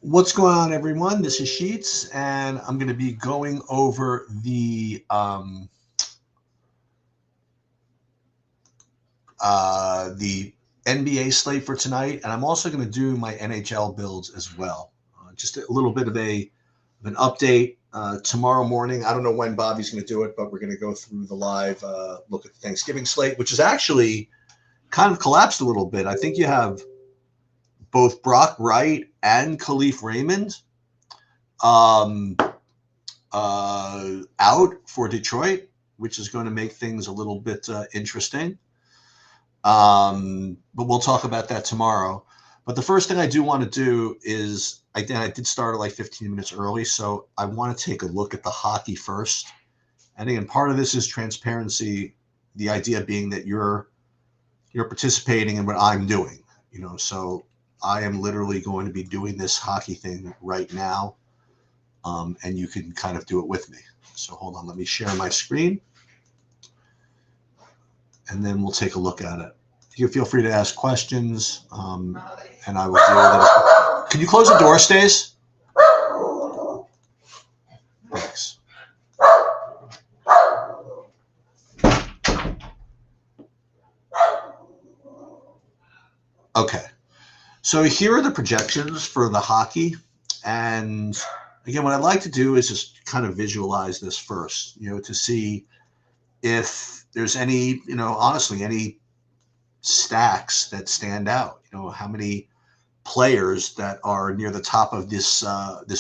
What's going on, everyone? This is Sheets, and I'm going to be going over the NBA slate for tonight, and I'm also going to do my NHL builds as well. Just a little bit of an update tomorrow morning. I don't know when Bobby's going to do it, but we're going to go through the live look at the Thanksgiving slate, which is actually kind of collapsed a little bit. I think you have both Brock Wright and Khalif Raymond um, out for Detroit, which is going to make things a little bit interesting. But we'll talk about that tomorrow. But the first thing I do want to do is I did start at like 15 minutes early, so I want to take a look at the hockey first. And again, part of this is transparency. The idea being that you're participating in what I'm doing, So I am literally going to be doing this hockey thing right now, and you can kind of do it with me. So hold on, let me share my screen, and then we'll take a look at it. You feel free to ask questions, and I will deal with it. Can you close the door, Stace? Thanks. Okay. So here are the projections for the hockey. And again, what I'd like to do is just kind of visualize this first, to see if there's any, honestly, any stacks that stand out. How many players that are near the top of this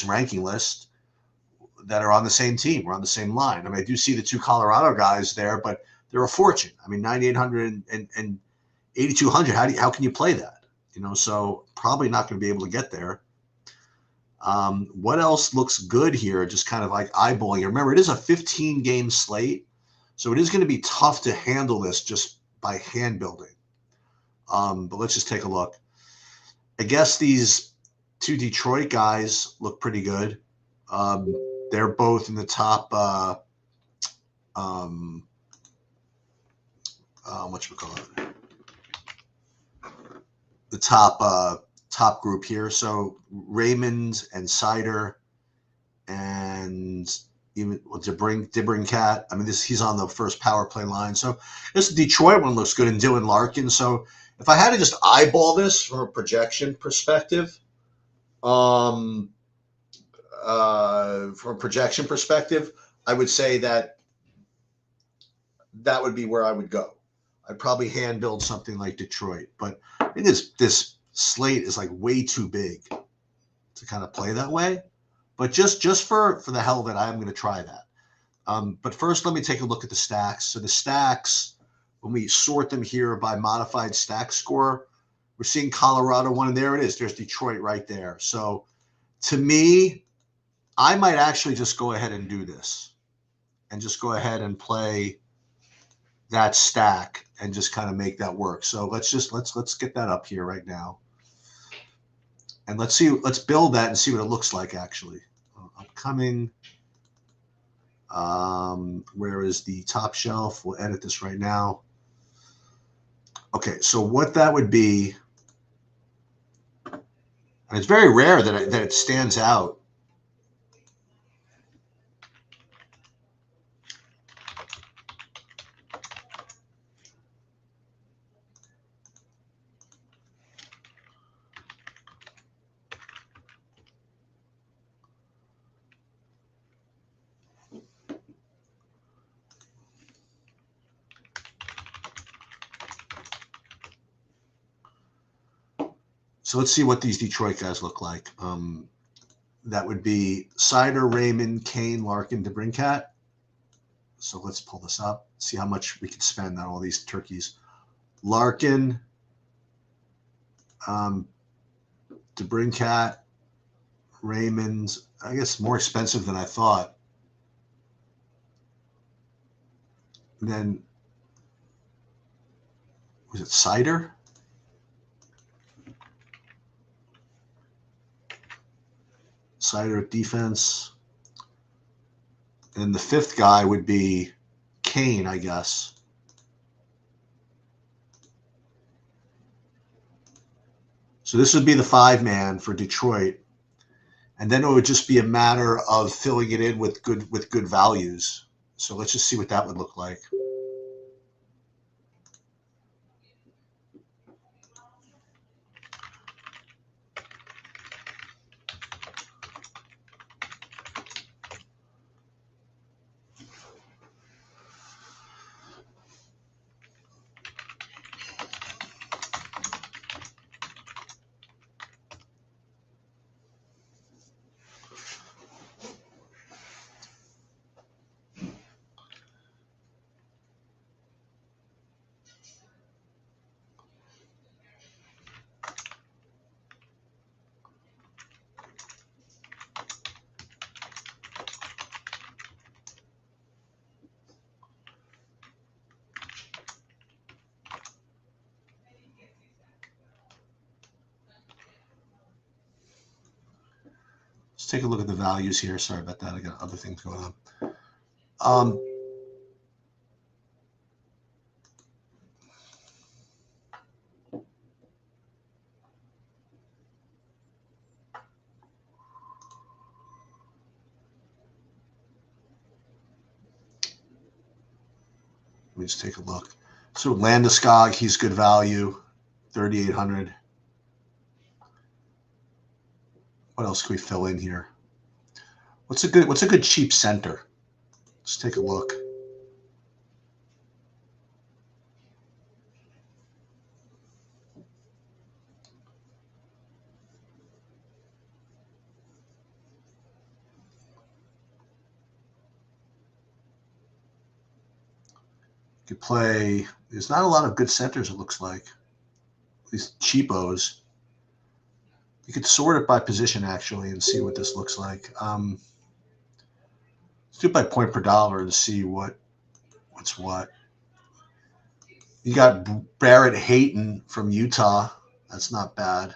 ranking list that are on the same team or on the same line. I mean, I do see the two Colorado guys there, but they're a fortune. I mean, 9,800 and 8,200. How can you play that? So probably not going to be able to get there. What else looks good here? Just kind of like eyeballing. Remember, it is a 15-game slate, so it is going to be tough to handle this just by hand building. But let's just take a look. I guess these two Detroit guys look pretty good. They're both in the top. Whatchamacallit? The top group here. So Raymond and Sider and even DeBrincat. I mean, he's on the first power play line. So this Detroit one looks good, and Dylan Larkin. So if I had to just eyeball this from a projection perspective, I would say that would be where I would go. I'd probably hand build something like Detroit, but I think this slate is like way too big to kind of play that way. But just for the hell of it, I'm going to try that. But first, let me take a look at the stacks. So the stacks, when we sort them here by modified stack score, we're seeing Colorado one, and there it is. There's Detroit right there. So to me, I might actually just go ahead and do this and just go ahead and play that stack and just kind of make that work. So let's get that up here right now. And let's build that and see what it looks like actually. Upcoming. Where is the top shelf? We'll edit this right now. Okay, so what that would be, and it's very rare that it stands out. So let's see what these Detroit guys look like. That would be Sider, Raymond, Kane, Larkin, DeBrincat. So let's pull this up, see how much we can spend on all these turkeys. Larkin, DeBrincat, Raymond. I guess more expensive than I thought. And then, was it Sider? Sider at defense. And the fifth guy would be Kane, I guess. So this would be the 5-man for Detroit. And then it would just be a matter of filling it in with good values. So let's just see what that would look like. Let's take a look at the values here. Sorry about that. I got other things going on. Let me just take a look. So Landeskog, he's good value, 3,800. What else can we fill in here? What's a good cheap center? Let's take a look. You could play. There's not a lot of good centers. It looks like these cheapos. You could sort it by position actually and see what this looks like. Let's do it by point per dollar and see what's what. You got Barrett Hayton from Utah. That's not bad.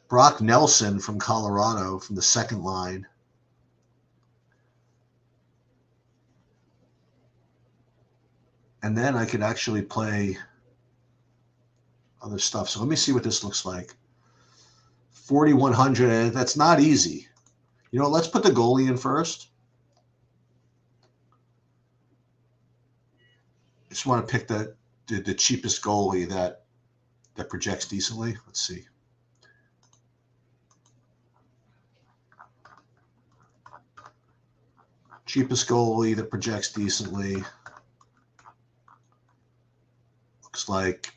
Brock Nelson from Colorado from the second line. And then I could actually play other stuff. So let me see what this looks like. 4,100. That's not easy. You know, let's put the goalie in first. Just want to pick the cheapest goalie that projects decently. Let's see. Cheapest goalie that projects decently. Looks like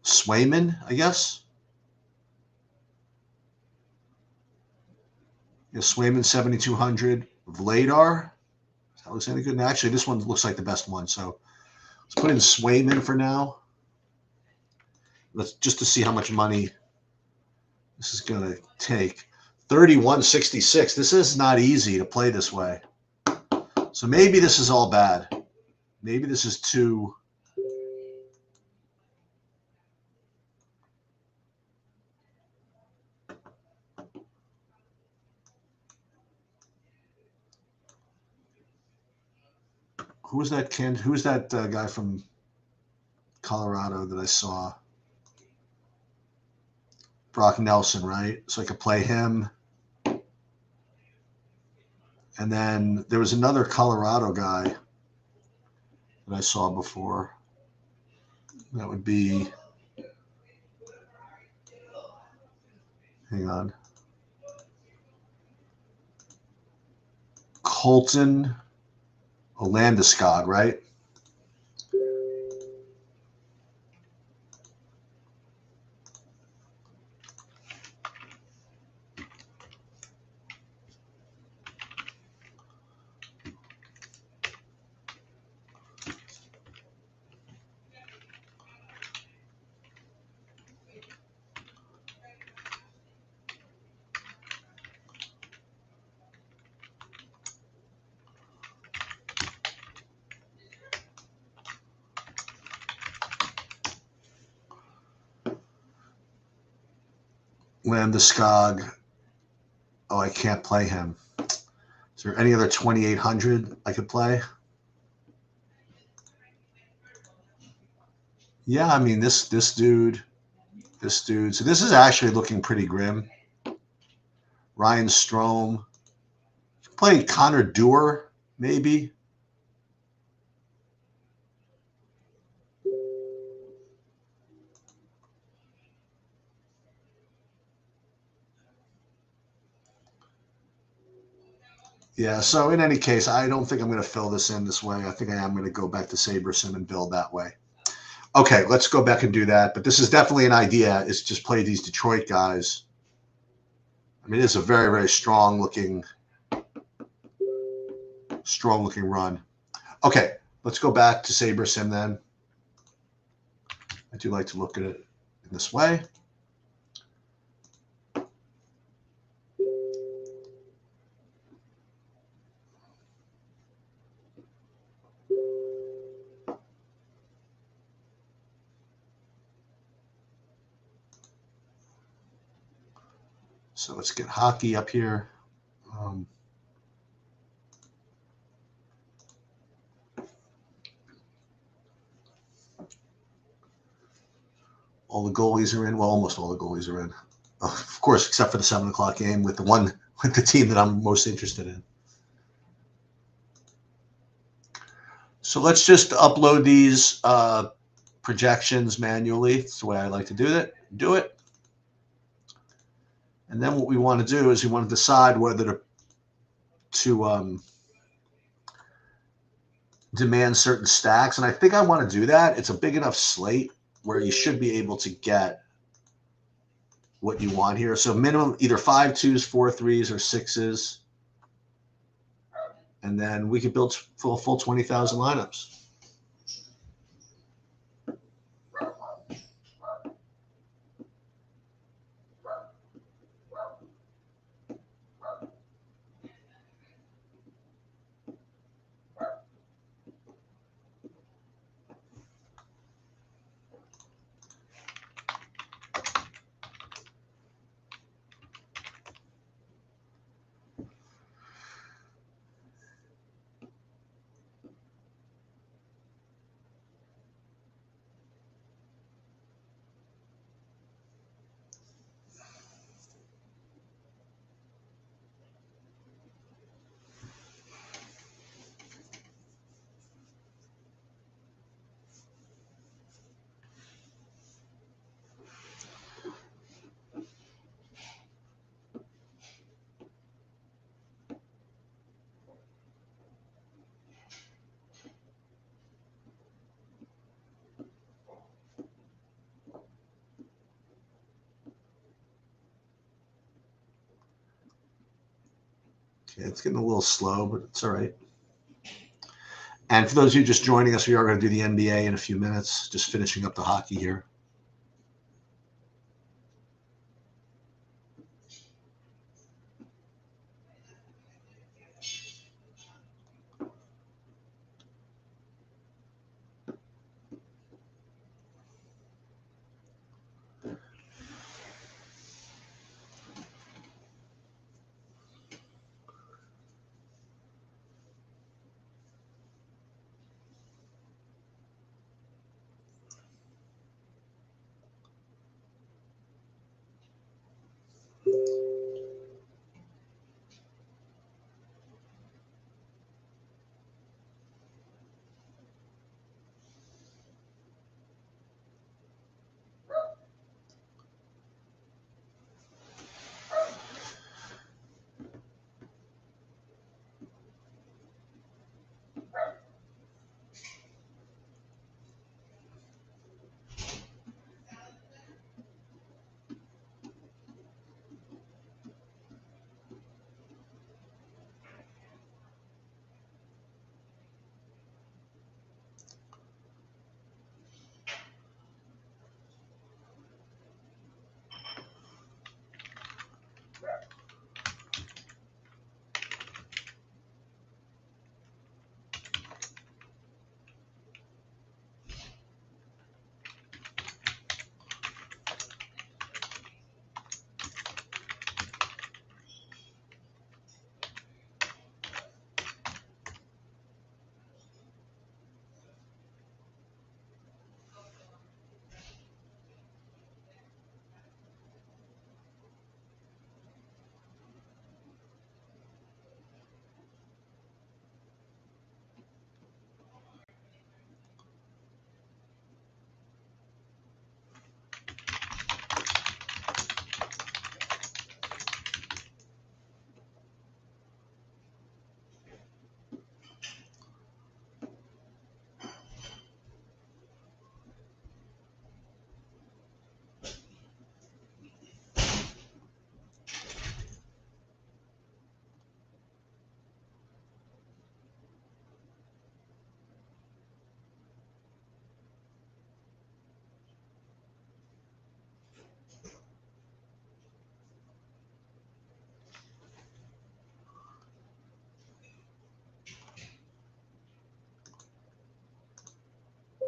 Swayman, I guess. Yeah, Swayman 7,200. Vladar. That looks any good. And actually, this one looks like the best one. So let's put in Swayman for now. Let's just to see how much money this is going to take. 31.66. This is not easy to play this way. So maybe this is all bad. Maybe this is too. Who's that guy from Colorado that I saw? Brock Nelson, right? So I could play him. And then there was another Colorado guy that I saw before. That would be, hang on, Colton Landeskog, right? Landeskog. Oh, I can't play him. Is there any other 2,800 I could play? Yeah, I mean this dude. This dude. So this is actually looking pretty grim. Ryan Strome. Playing Connor Dewar, maybe. Yeah, so in any case, I don't think I'm going to fill this in this way. I think I am going to go back to SaberSim and build that way. Okay, let's go back and do that. But this is definitely an idea, is just play these Detroit guys. I mean, it's a very, very strong looking run. Okay, let's go back to SaberSim then. I do like to look at it in this way. So let's get hockey up here. All the goalies are in. Well, almost all the goalies are in. Of course, except for the 7 o'clock game with the team that I'm most interested in. So let's just upload these projections manually. It's the way I like to do it. And then what we want to do is we want to decide whether to demand certain stacks. And I think I want to do that. It's a big enough slate where you should be able to get what you want here. So minimum either 5 2s, 4 3s, or 6s. And then we could build full 20,000 lineups. Okay, it's getting a little slow, but it's all right. And for those of you just joining us, we are going to do the NBA in a few minutes, just finishing up the hockey here.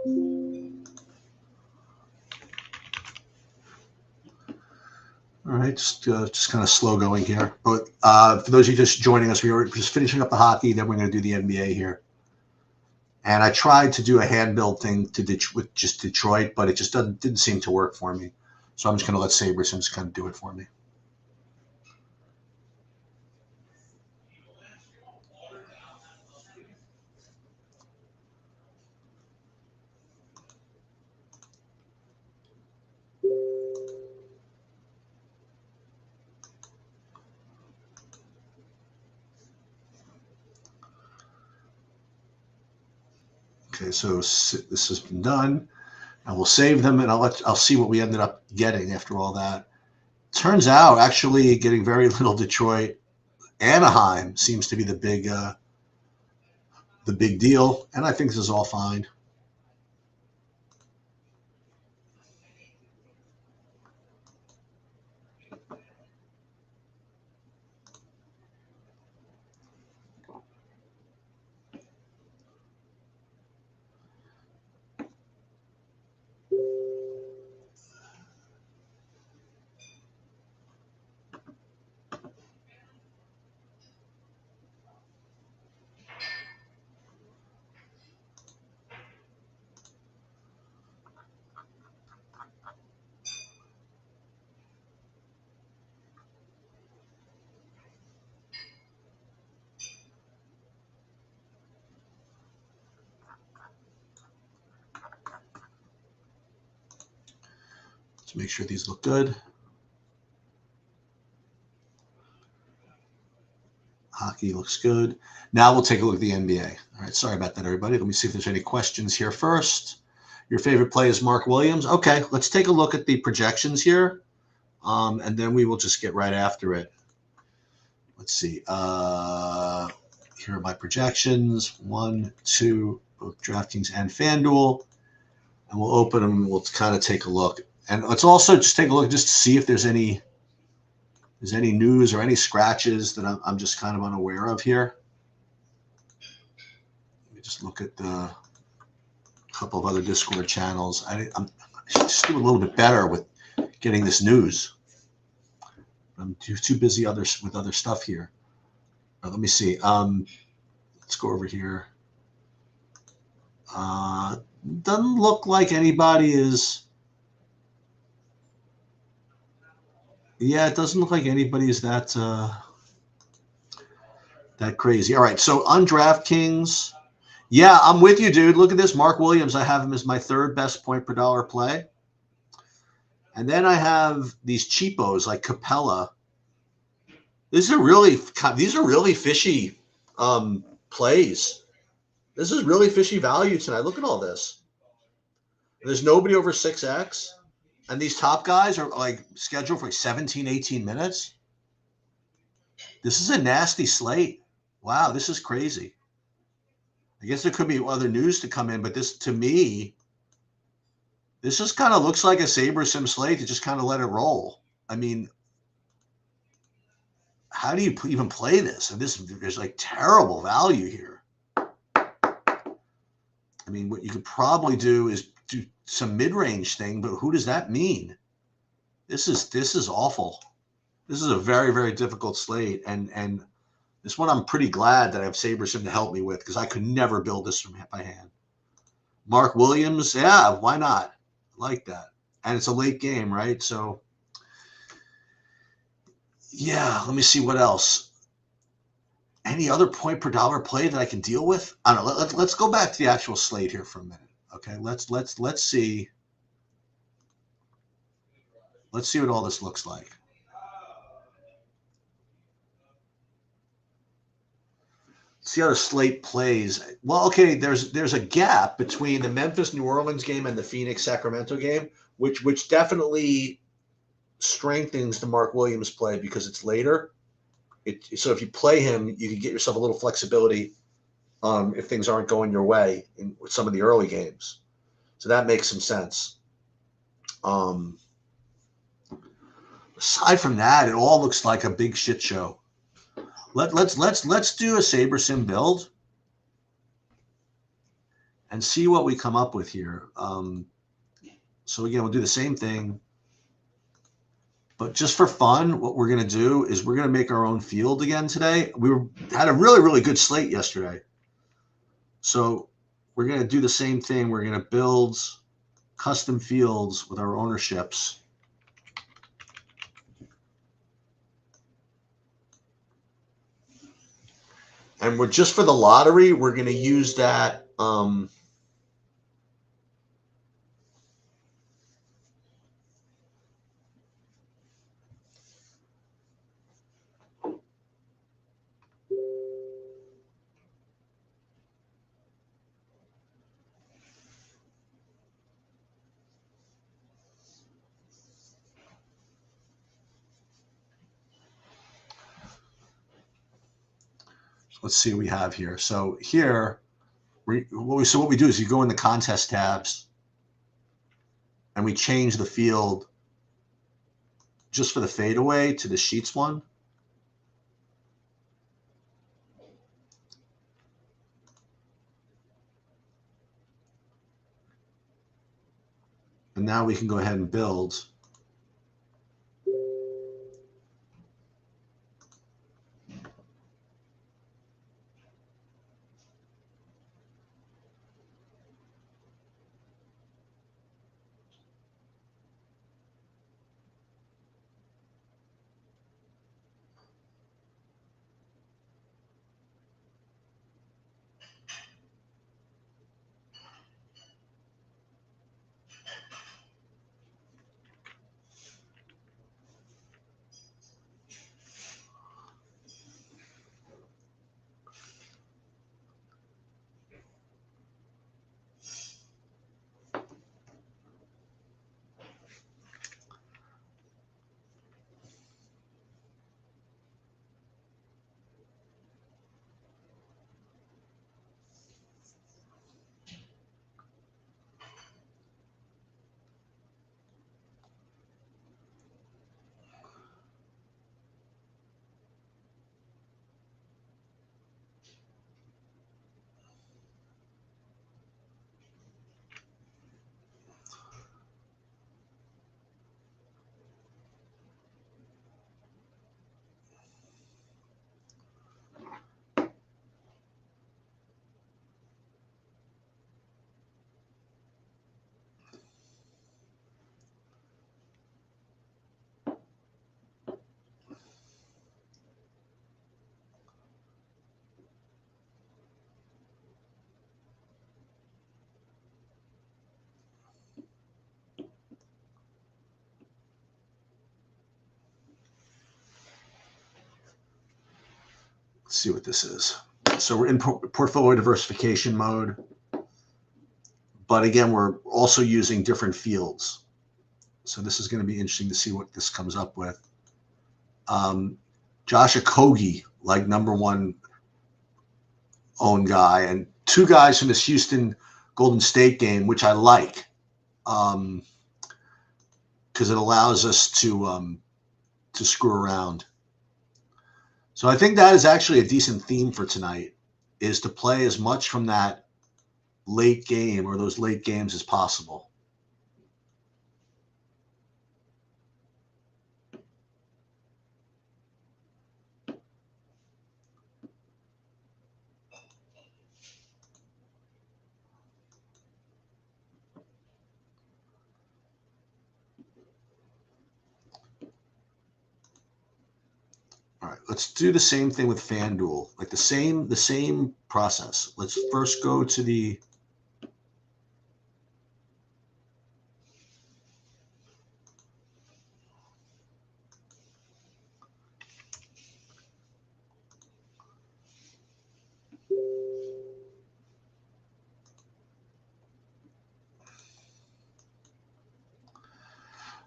All right, just kind of slow going here. But for those of you just joining us, we were just finishing up the hockey. Then we're going to do the NBA here. And I tried to do a hand build thing with just Detroit, but it just didn't seem to work for me. So I'm just going to let SaberSims kind of do it for me. Okay, so this has been done, and we'll save them, and I'll see what we ended up getting after all that. Turns out, actually, getting very little Detroit. Anaheim seems to be the big deal, and I think this is all fine. Let's make sure these look good. Hockey looks good. Now we'll take a look at the NBA. All right, sorry about that, everybody. Let me see if there's any questions here first. Your favorite play is Mark Williams. Okay, let's take a look at the projections here, and then we will just get right after it. Let's see. Here are my projections. 1, 2, both DraftKings and FanDuel. And we'll open them. We'll kind of take a look. And let's also just take a look just to see if there's any news or any scratches that I'm just kind of unaware of here. Let me just look at a couple of other Discord channels. I should just do a little bit better with getting this news. I'm too busy with other stuff here. Let me see. Let's go over here. Doesn't look like anybody is. Yeah, it doesn't look like anybody is that crazy. All right, so on DraftKings, yeah, I'm with you, dude. Look at this, Mark Williams. I have him as my third best point per dollar play, and then I have these cheapos like Capella. These are really fishy plays. This is really fishy value tonight. Look at all this. There's nobody over 6x. And these top guys are like scheduled for like 17, 18 minutes. This is a nasty slate. Wow, this is crazy. I guess there could be other news to come in, but this, to me, this just kind of looks like a SaberSim slate to just kind of let it roll. I mean, how do you even play this? And there's like terrible value here. I mean, what you could probably do is do some mid-range thing, but who does that mean? This is awful. This is a very, very difficult slate, and this one I'm pretty glad that I have SaberSim to help me with because I could never build this by hand. Mark Williams, yeah, why not? I like that. And it's a late game, right? So, yeah, let me see what else. Any other point per dollar play that I can deal with? I don't know. Let's go back to the actual slate here for a minute. Okay, let's see. Let's see what all this looks like. See how the slate plays. Well, okay, there's a gap between the Memphis-New Orleans game and the Phoenix-Sacramento game, which definitely strengthens the Mark Williams play because it's later. So if you play him, you can get yourself a little flexibility if things aren't going your way with some of the early games. So that makes some sense. Aside from that, it all looks like a big shit show. Let's do a SaberSim build, and see what we come up with here. So again, we'll do the same thing. But just for fun, what we're going to do is we're going to make our own field again today. Had a really, really good slate yesterday. So we're going to do the same thing. We're going to build custom fields with our ownerships. And we're just for the lottery, we're going to use that. Let's see what we have here. So here, what we do is you go in the contest tabs and we change the field just for the fadeaway to the Sheets one. And now we can go ahead and build. Let's see what this is. So we're in portfolio diversification mode. But again, we're also using different fields. So this is going to be interesting to see what this comes up with. Josh Okogie, like #1 owned guy, and 2 guys from this Houston Golden State game, which I like, because it allows us to screw around. So I think that is actually a decent theme for tonight, is to play as much from that late game or those late games as possible. All right, let's do the same thing with FanDuel, like the same process. Let's first go to the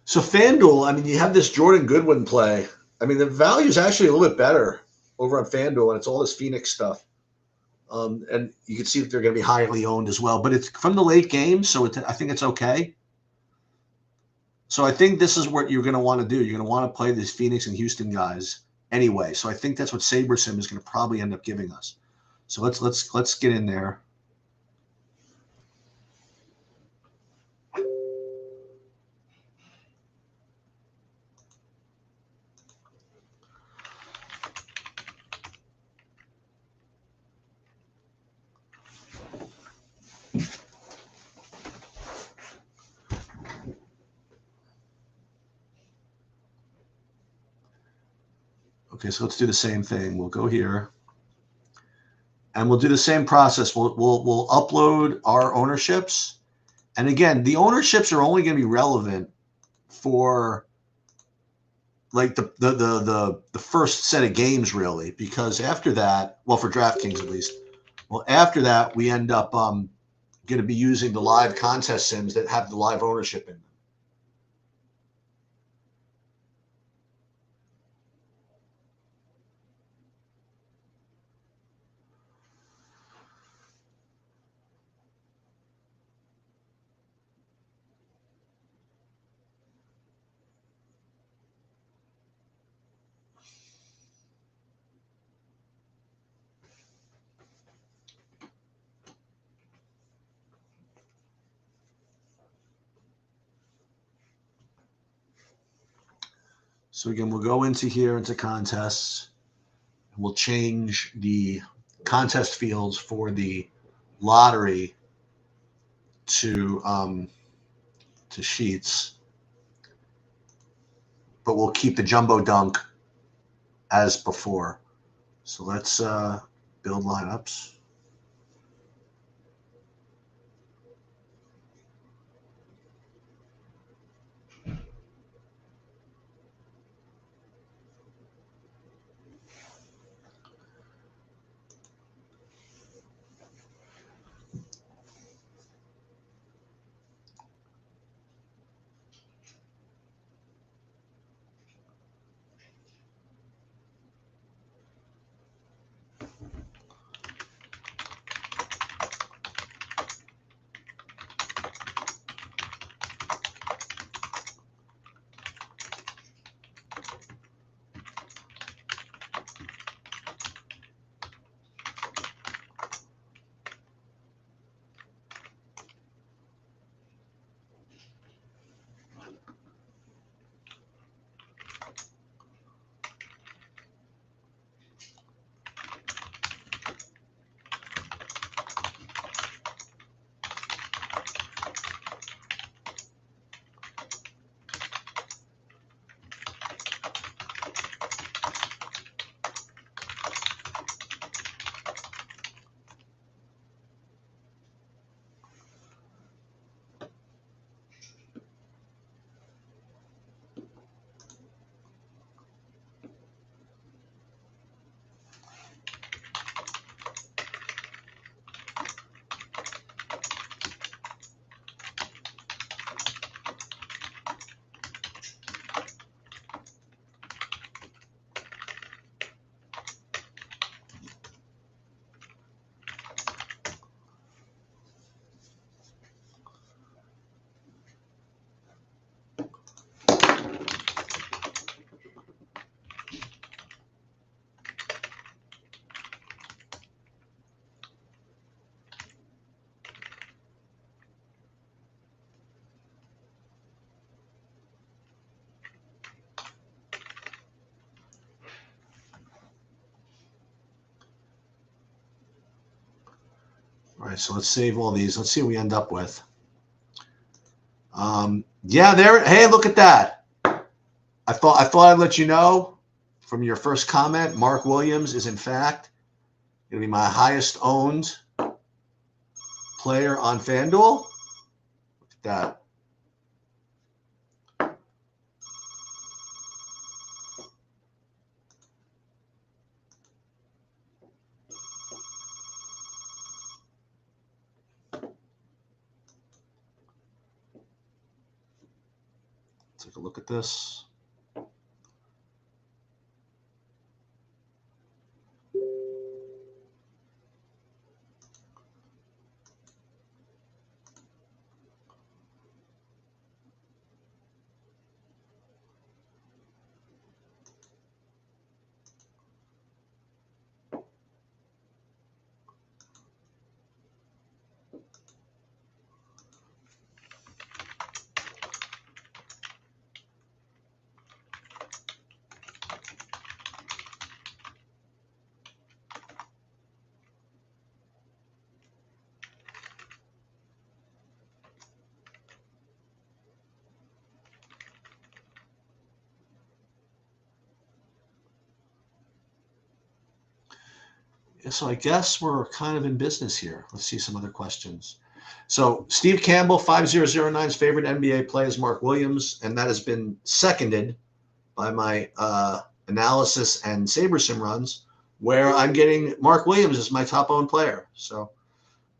So FanDuel, I mean, you have this Jordan Goodwin play. I mean, the value is actually a little bit better over on FanDuel, and it's all this Phoenix stuff. And you can see that they're going to be highly owned as well. But it's from the late game, so I think it's okay. So I think this is what you're going to want to do. You're going to want to play these Phoenix and Houston guys anyway. So I think that's what SaberSim is going to probably end up giving us. So let's get in there. Okay, so let's do the same thing. We'll go here, and we'll do the same process. We'll upload our ownerships, and again, the ownerships are only going to be relevant for like the first set of games, really, because after that, well, for DraftKings at least, well, after that, we end up going to be using the live contest sims that have the live ownership in them. So again, we'll go into here into contests. And we'll change the contest fields for the lottery to sheets, but we'll keep the jumbo dunk as before. So let's build lineups. All right, so let's save all these. Let's see what we end up with. Yeah, there. Hey, look at that. I thought I'd let you know from your first comment. Mark Williams is in fact going to be my highest owned player on FanDuel. Look at that. Take a look at this. So I guess we're kind of in business here. Let's see some other questions. So Steve Campbell, 5009's favorite NBA play is Mark Williams, and that has been seconded by my analysis and SaberSim runs, where I'm getting Mark Williams as my top owned player. So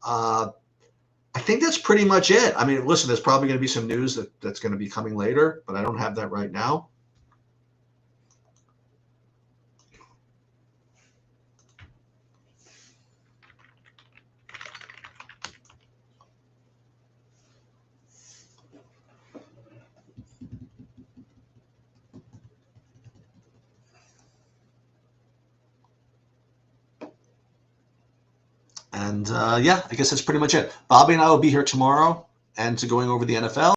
I think that's pretty much it. I mean, listen, there's probably going to be some news that's going to be coming later, but I don't have that right now. And yeah, I guess that's pretty much it. Bobby and I will be here tomorrow and to going over the NFL.